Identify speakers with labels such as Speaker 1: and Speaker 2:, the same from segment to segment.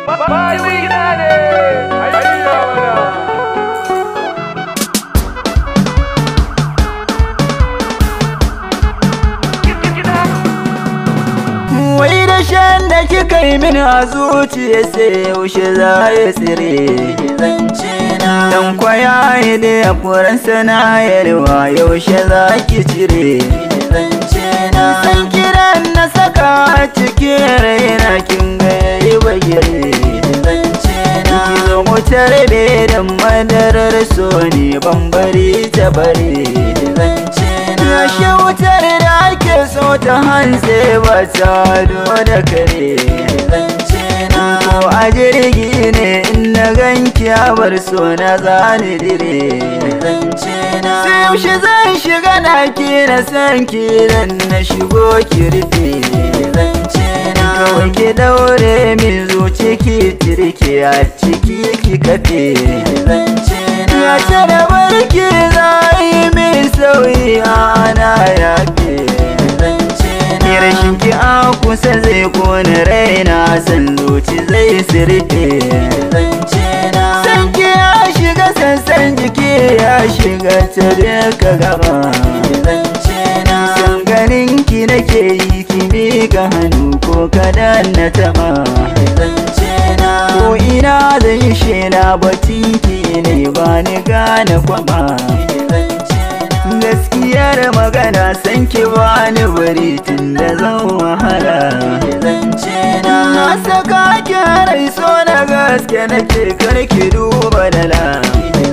Speaker 1: Bayina ne, ayyana mana.
Speaker 2: Wai da shan da kika yi mini a zuciya sai yaushe za ya tsire zance na. Dan kwaya ne a furansa na yarwa yaushe za ki cire zance na. San kiran na saka a cikin raina kin ga yayi bagire zance na. Ki zo mu tarbe da madarar so ne bambari ta bare zance na. Yaushe wutar da ake so ta hanze ba ta da kare zance na. Ko a jirgi ne in na ganki a bar so na zani dire zance na. Sai yaushe zan shiga naki na san ki dan na shigo ki rufe zance na. Kawai ki daure min zuci ki tirke a ciki ki kafe zance na. Ya ce da barki za yi min sauyi ana yafe zance na. Rashin ki a kusa zai kone raina san zuci zai sirfe zance na. San ki ya shiga sassan jiki ya shiga ta duka gaba zance na. San ganin ki nake yi ki miƙa hannu ko kada na taba zance na. Ko ina zan shela batun ki ne ba ni gane kwaba gaskiyar magana san ki bani bari tun da zan wahala zance na. Na saka ki rai so na gaske nake karki duba dala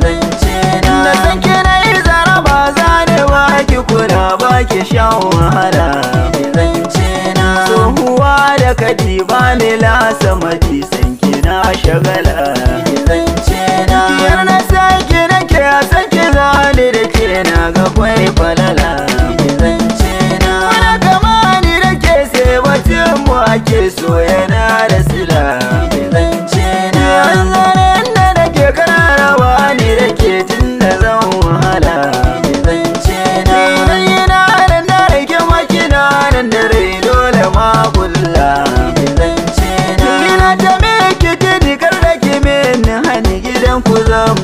Speaker 2: zance na. Na san ki na yi zara ba za ni ba ki kula ba ki shan wahala zance na. Tsohuwa da kadi ba ni lasa mati san ki na shagala zance na. Kiyar na san ki nake a san ki zani da ke na ga kwai falala zance na. Wani kama ni da ke sai batun mu ake so yana da sila zance na. Yanzanen da nake kararrawa ni da ke tun da zan wahala zance na. Idan yana nan da rage makina nan da rai dole ma kulla zance na. Ina ta miki kidi kar da ki min hani gidan ku zan